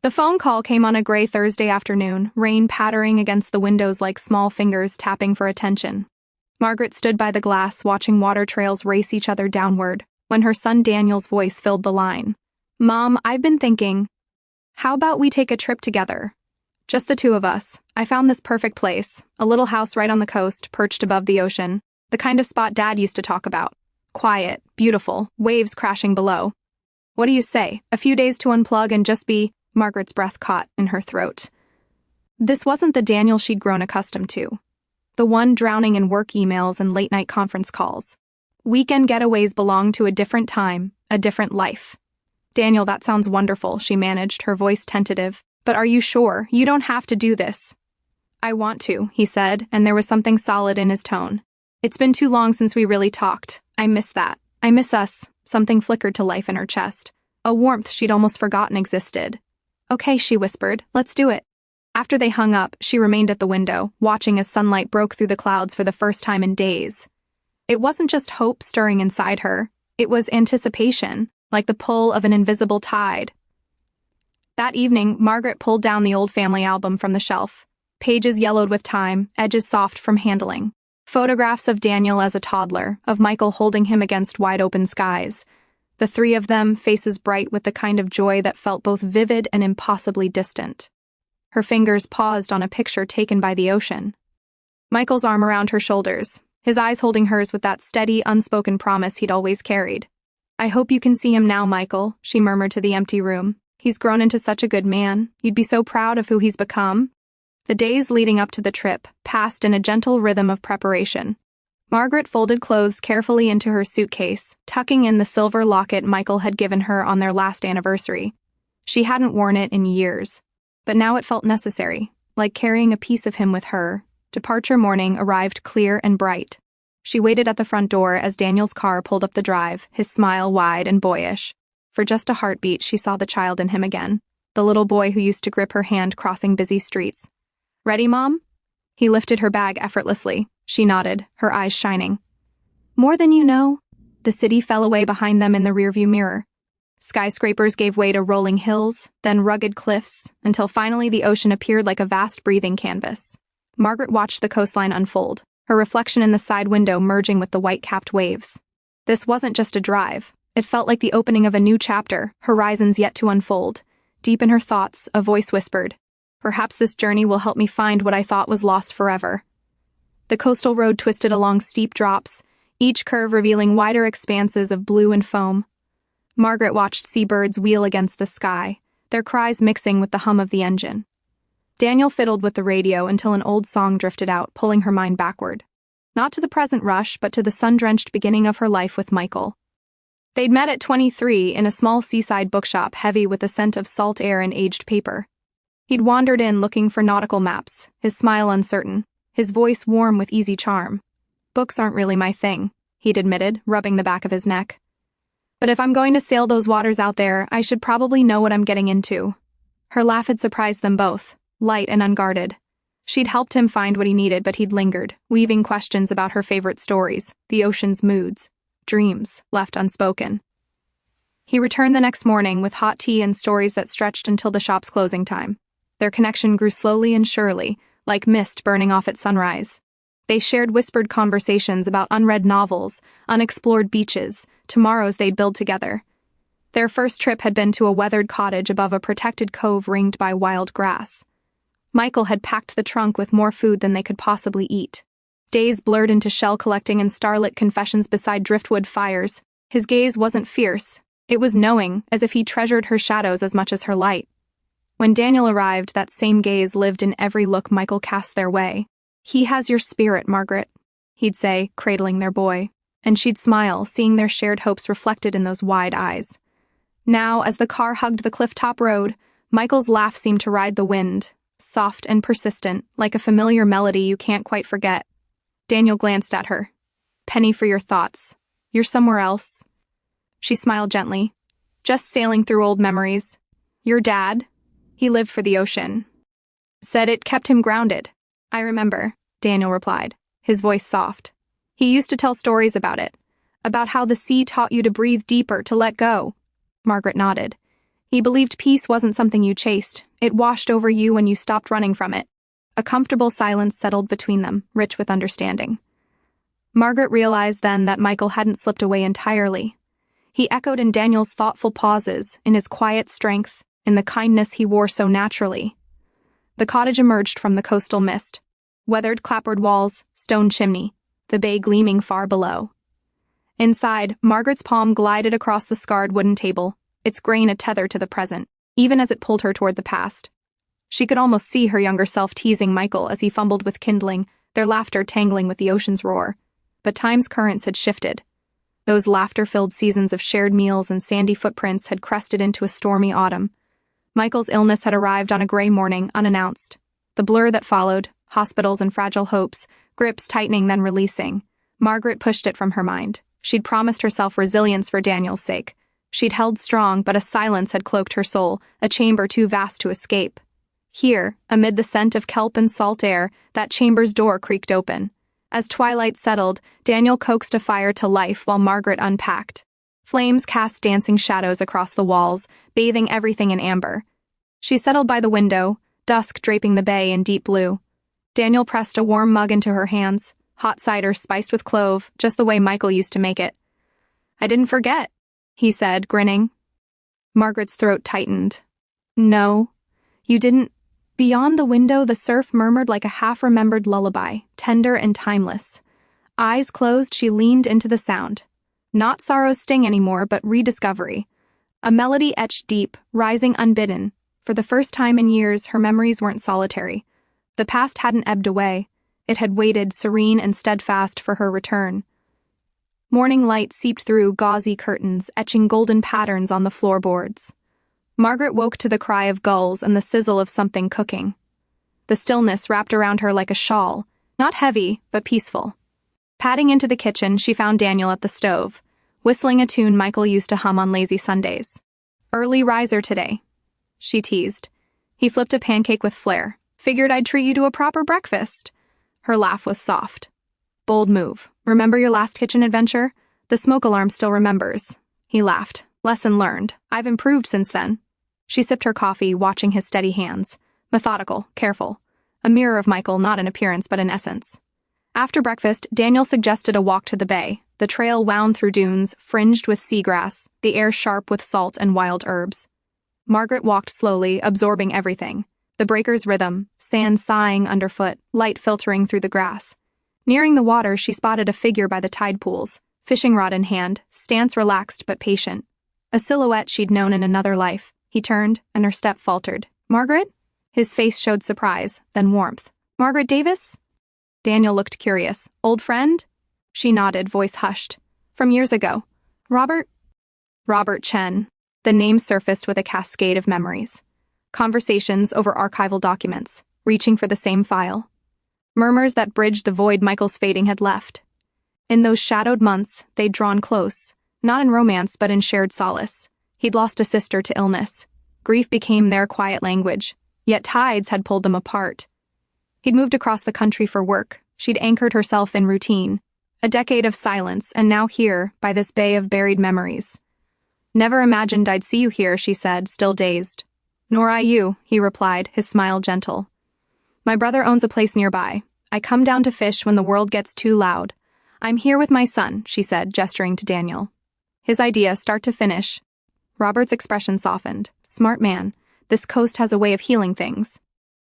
The phone call came on a gray Thursday afternoon, rain pattering against the windows like small fingers tapping for attention. Margaret stood by the glass watching water trails race each other downward when her son Daniel's voice filled the line. "Mom, I've been thinking, how about we take a trip together? Just the two of us. I found this perfect place, a little house right on the coast, perched above the ocean, the kind of spot Dad used to talk about. Quiet, beautiful, waves crashing below. What do you say? A few days to unplug and just be..." Margaret's breath caught in her throat. This wasn't the Daniel she'd grown accustomed to. The one drowning in work emails and late-night conference calls. Weekend getaways belonged to a different time, a different life. "Daniel, that sounds wonderful," she managed, her voice tentative. "But are you sure? You don't have to do this." "I want to," he said, and there was something solid in his tone. "It's been too long since we really talked. I miss that. I miss us." Something flickered to life in her chest. A warmth she'd almost forgotten existed. "Okay," she whispered, "let's do it." After they hung up, she remained at the window, watching as sunlight broke through the clouds for the first time in days. It wasn't just hope stirring inside her, it was anticipation, like the pull of an invisible tide. That evening, Margaret pulled down the old family album from the shelf. Pages yellowed with time, edges soft from handling. Photographs of Daniel as a toddler, of Michael holding him against wide-open skies. The three of them, faces bright with the kind of joy that felt both vivid and impossibly distant. Her fingers paused on a picture taken by the ocean. Michael's arm around her shoulders, his eyes holding hers with that steady, unspoken promise he'd always carried. "I hope you can see him now, Michael," she murmured to the empty room. "He's grown into such a good man. You'd be so proud of who he's become." The days leading up to the trip passed in a gentle rhythm of preparation. Margaret folded clothes carefully into her suitcase, tucking in the silver locket Michael had given her on their last anniversary. She hadn't worn it in years, but now it felt necessary, like carrying a piece of him with her. Departure morning arrived clear and bright. She waited at the front door as Daniel's car pulled up the drive, his smile wide and boyish. For just a heartbeat, she saw the child in him again, the little boy who used to grip her hand crossing busy streets. "Ready, Mom?" He lifted her bag effortlessly. She nodded, her eyes shining. "More than you know." The city fell away behind them in the rearview mirror. Skyscrapers gave way to rolling hills, then rugged cliffs, until finally the ocean appeared like a vast breathing canvas. Margaret watched the coastline unfold, her reflection in the side window merging with the white-capped waves. This wasn't just a drive. It felt like the opening of a new chapter, horizons yet to unfold. Deep in her thoughts, a voice whispered, "Perhaps this journey will help me find what I thought was lost forever." The coastal road twisted along steep drops, each curve revealing wider expanses of blue and foam. Margaret watched seabirds wheel against the sky, their cries mixing with the hum of the engine. Daniel fiddled with the radio until an old song drifted out, pulling her mind backward. Not to the present rush, but to the sun-drenched beginning of her life with Michael. They'd met at 23 in a small seaside bookshop heavy with the scent of salt air and aged paper. He'd wandered in looking for nautical maps, his smile uncertain, his voice warm with easy charm. "Books aren't really my thing," he'd admitted, rubbing the back of his neck. "But if I'm going to sail those waters out there, I should probably know what I'm getting into." Her laugh had surprised them both, light and unguarded. She'd helped him find what he needed, but he'd lingered, weaving questions about her favorite stories, the ocean's moods, dreams left unspoken. He returned the next morning with hot tea and stories that stretched until the shop's closing time. Their connection grew slowly and surely, like mist burning off at sunrise. They shared whispered conversations about unread novels, unexplored beaches, tomorrows they'd build together. Their first trip had been to a weathered cottage above a protected cove ringed by wild grass. Michael had packed the trunk with more food than they could possibly eat. Days blurred into shell collecting and starlit confessions beside driftwood fires. His gaze wasn't fierce. It was knowing, as if he treasured her shadows as much as her light. When Daniel arrived, that same gaze lived in every look Michael cast their way. "He has your spirit, Margaret," he'd say, cradling their boy. And she'd smile, seeing their shared hopes reflected in those wide eyes. Now, as the car hugged the clifftop road, Michael's laugh seemed to ride the wind, soft and persistent, like a familiar melody you can't quite forget. Daniel glanced at her. "Penny for your thoughts. You're somewhere else." She smiled gently. "Just sailing through old memories. Your dad? He lived for the ocean. Said it kept him grounded." "I remember," Daniel replied, his voice soft. "He used to tell stories about it, about how the sea taught you to breathe deeper, to let go." Margaret nodded. He believed peace wasn't something you chased, it washed over you when you stopped running from it. A comfortable silence settled between them, rich with understanding. Margaret realized then that Michael hadn't slipped away entirely. He echoed in Daniel's thoughtful pauses, in his quiet strength, in the kindness he wore so naturally. The cottage emerged from the coastal mist. Weathered clapboard walls, stone chimney, the bay gleaming far below. Inside, Margaret's palm glided across the scarred wooden table, its grain a tether to the present, even as it pulled her toward the past. She could almost see her younger self teasing Michael as he fumbled with kindling, their laughter tangling with the ocean's roar. But time's currents had shifted. Those laughter-filled seasons of shared meals and sandy footprints had crested into a stormy autumn. Michael's illness had arrived on a gray morning, unannounced. The blur that followed, hospitals and fragile hopes, grips tightening then releasing. Margaret pushed it from her mind. She'd promised herself resilience for Daniel's sake. She'd held strong, but a silence had cloaked her soul, a chamber too vast to escape. Here, amid the scent of kelp and salt air, that chamber's door creaked open. As twilight settled, Daniel coaxed a fire to life while Margaret unpacked. Flames cast dancing shadows across the walls, bathing everything in amber. She settled by the window, dusk draping the bay in deep blue. Daniel pressed a warm mug into her hands, hot cider spiced with clove, just the way Michael used to make it. "I didn't forget," he said, grinning. Margaret's throat tightened. "No, you didn't." Beyond the window, the surf murmured like a half-remembered lullaby, tender and timeless. Eyes closed, she leaned into the sound. Not sorrow's sting anymore, but rediscovery. A melody etched deep, rising unbidden. For the first time in years, her memories weren't solitary. The past hadn't ebbed away. It had waited, serene and steadfast, for her return. Morning light seeped through gauzy curtains, etching golden patterns on the floorboards. Margaret woke to the cry of gulls and the sizzle of something cooking. The stillness wrapped around her like a shawl, not heavy, but peaceful. Padding into the kitchen, she found Daniel at the stove, whistling a tune Michael used to hum on lazy Sundays. "Early riser today," she teased. He flipped a pancake with flair. "Figured I'd treat you to a proper breakfast." Her laugh was soft. "Bold move. Remember your last kitchen adventure? The smoke alarm still remembers." He laughed. "Lesson learned. I've improved since then." She sipped her coffee, watching his steady hands. Methodical, careful. A mirror of Michael, not in appearance but in essence. After breakfast, Daniel suggested a walk to the bay. The trail wound through dunes, fringed with seagrass, the air sharp with salt and wild herbs. Margaret walked slowly, absorbing everything. The breaker's rhythm, sand sighing underfoot, light filtering through the grass. Nearing the water, she spotted a figure by the tide pools, fishing rod in hand, stance relaxed but patient. A silhouette she'd known in another life. He turned, and her step faltered. "Margaret?" His face showed surprise, then warmth. "Margaret Davis?" Daniel looked curious. "Old friend?" She nodded, voice hushed. "From years ago." "Robert?" "Robert Chen." The name surfaced with a cascade of memories. Conversations over archival documents, reaching for the same file. Murmurs that bridged the void Michael's fading had left. In those shadowed months, they'd drawn close, not in romance but in shared solace. He'd lost a sister to illness. Grief became their quiet language, yet tides had pulled them apart. He'd moved across the country for work. She'd anchored herself in routine. A decade of silence, and now here, by this bay of buried memories. "Never imagined I'd see you here," she said, still dazed. "Nor I you," he replied, his smile gentle. "My brother owns a place nearby. I come down to fish when the world gets too loud. I'm here with my son," she said, gesturing to Daniel. His idea, start to finish. Robert's expression softened. "Smart man. This coast has a way of healing things."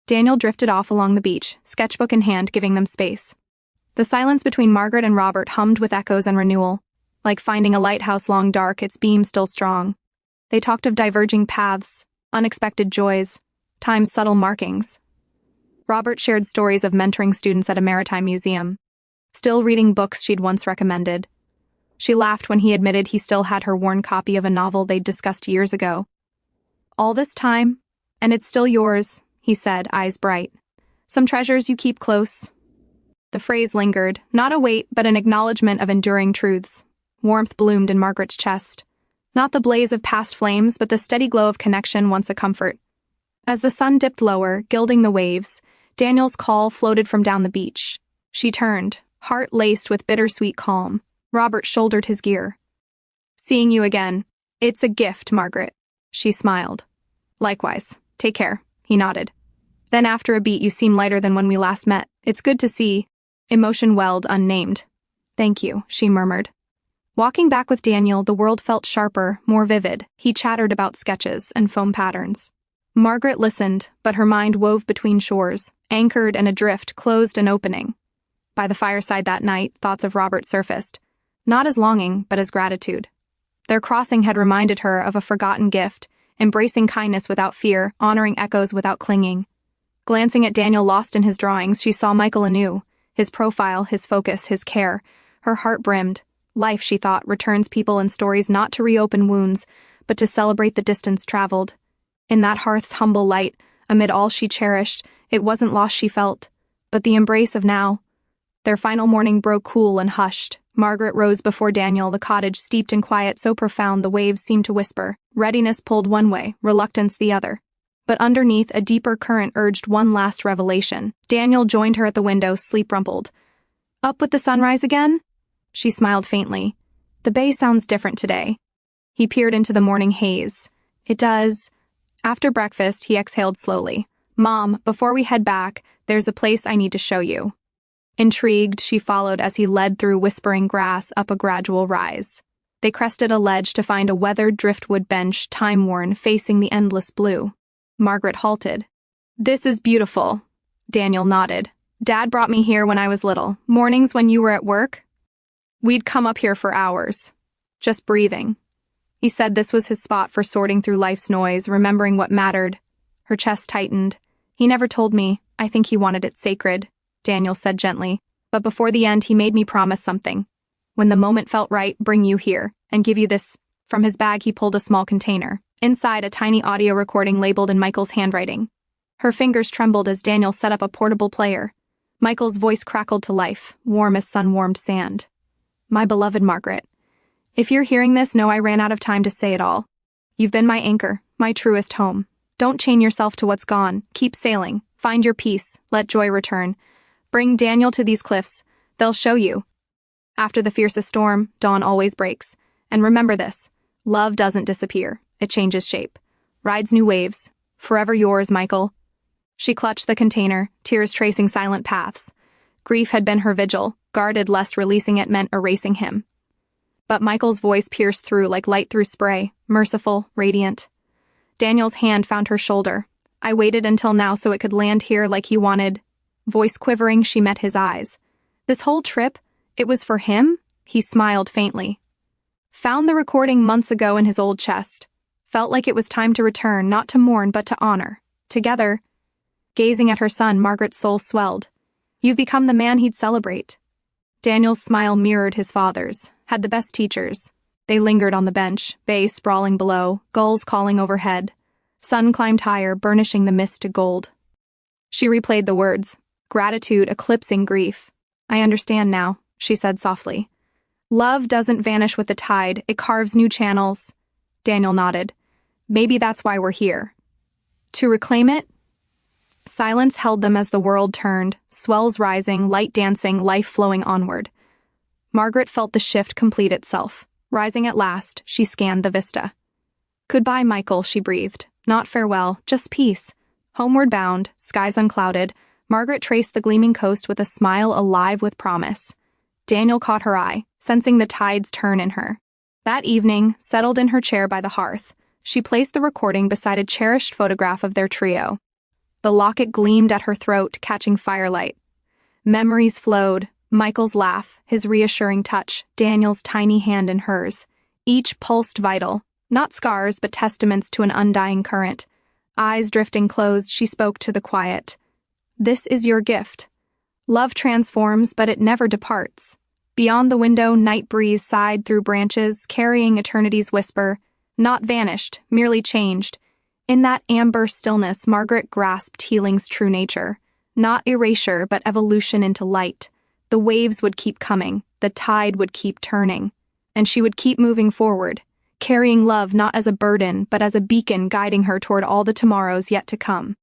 Daniel drifted off along the beach, sketchbook in hand, giving them space. The silence between Margaret and Robert hummed with echoes and renewal. Like finding a lighthouse long dark, its beam still strong. They talked of diverging paths, unexpected joys, time's subtle markings. Robert shared stories of mentoring students at a maritime museum, still reading books she'd once recommended. She laughed when he admitted he still had her worn copy of a novel they'd discussed years ago. "All this time, and it's still yours," he said, eyes bright. "Some treasures you keep close." The phrase lingered, not a weight but an acknowledgement of enduring truths. Warmth bloomed in Margaret's chest. Not the blaze of past flames, but the steady glow of connection, once a comfort. As the sun dipped lower, gilding the waves, Daniel's call floated from down the beach. She turned, heart laced with bittersweet calm. Robert shouldered his gear. "Seeing you again. It's a gift, Margaret." She smiled. Likewise. Take care, he nodded. Then after a beat, you seem lighter than when we last met. It's good to see. Emotion welled unnamed. Thank you, she murmured. Walking back with Daniel, the world felt sharper, more vivid. He chattered about sketches and foam patterns. Margaret listened, but her mind wove between shores, anchored and adrift, closed and opening. By the fireside that night, thoughts of Robert surfaced, not as longing, but as gratitude. Their crossing had reminded her of a forgotten gift, embracing kindness without fear, honoring echoes without clinging. Glancing at Daniel lost in his drawings, she saw Michael anew, his profile, his focus, his care. Her heart brimmed. Life, she thought, returns people and stories not to reopen wounds, but to celebrate the distance traveled. In that hearth's humble light, amid all she cherished, it wasn't loss she felt, but the embrace of now. Their final morning broke cool and hushed. Margaret rose before Daniel, the cottage steeped in quiet so profound the waves seemed to whisper. Readiness pulled one way, reluctance the other. But underneath, a deeper current urged one last revelation. Daniel joined her at the window, sleep-rumpled. Up with the sunrise again? She smiled faintly. The bay sounds different today. He peered into the morning haze. It does. After breakfast, he exhaled slowly. Mom, before we head back, there's a place I need to show you. Intrigued, she followed as he led through whispering grass up a gradual rise. They crested a ledge to find a weathered driftwood bench, time-worn, facing the endless blue. Margaret halted. This is beautiful. Daniel nodded. Dad brought me here when I was little. Mornings when you were at work? We'd come up here for hours. Just breathing. He said this was his spot for sorting through life's noise, remembering what mattered. Her chest tightened. He never told me. I think he wanted it sacred, Daniel said gently. But before the end, he made me promise something. When the moment felt right, bring you here, and give you this. From his bag, he pulled a small container. Inside, a tiny audio recording labeled in Michael's handwriting. Her fingers trembled as Daniel set up a portable player. Michael's voice crackled to life, warm as sun-warmed sand. My beloved Margaret, if you're hearing this, know I ran out of time to say it all. You've been my anchor, my truest home. Don't chain yourself to what's gone. Keep sailing. Find your peace. Let joy return. Bring Daniel to these cliffs. They'll show you. After the fiercest storm, dawn always breaks. And remember this. Love doesn't disappear. It changes shape. Rides new waves. Forever yours, Michael. She clutched the container, tears tracing silent paths. Grief had been her vigil, guarded lest releasing it meant erasing him. But Michael's voice pierced through like light through spray, merciful, radiant. Daniel's hand found her shoulder. I waited until now so it could land here like he wanted. Voice quivering, she met his eyes. This whole trip, it was for him? He smiled faintly. Found the recording months ago in his old chest. Felt like it was time to return, not to mourn, but to honor. Together. Gazing at her son, Margaret's soul swelled. You've become the man he'd celebrate. Daniel's smile mirrored his father's. Had the best teachers. They lingered on the bench, bay sprawling below, gulls calling overhead. Sun climbed higher, burnishing the mist to gold. She replayed the words, gratitude eclipsing grief. I understand now, she said softly. Love doesn't vanish with the tide, it carves new channels. Daniel nodded. Maybe that's why we're here. To reclaim it? Silence held them as the world turned, swells rising, light dancing, life flowing onward. Margaret felt the shift complete itself. Rising at last, she scanned the vista. Goodbye, Michael, she breathed. Not farewell, just peace. Homeward bound, skies unclouded, Margaret traced the gleaming coast with a smile alive with promise. Daniel caught her eye, sensing the tides turn in her. That evening, settled in her chair by the hearth, she placed the recording beside a cherished photograph of their trio. The locket gleamed at her throat, catching firelight. Memories flowed, Michael's laugh, his reassuring touch, Daniel's tiny hand in hers. Each pulsed vital, not scars but testaments to an undying current. Eyes drifting closed, she spoke to the quiet. This is your gift. Love transforms, but it never departs. Beyond the window, night breeze sighed through branches, carrying eternity's whisper. Not vanished, merely changed. In that amber stillness, Margaret grasped healing's true nature. Not erasure, but evolution into light. The waves would keep coming, the tide would keep turning. And she would keep moving forward, carrying love not as a burden, but as a beacon guiding her toward all the tomorrows yet to come.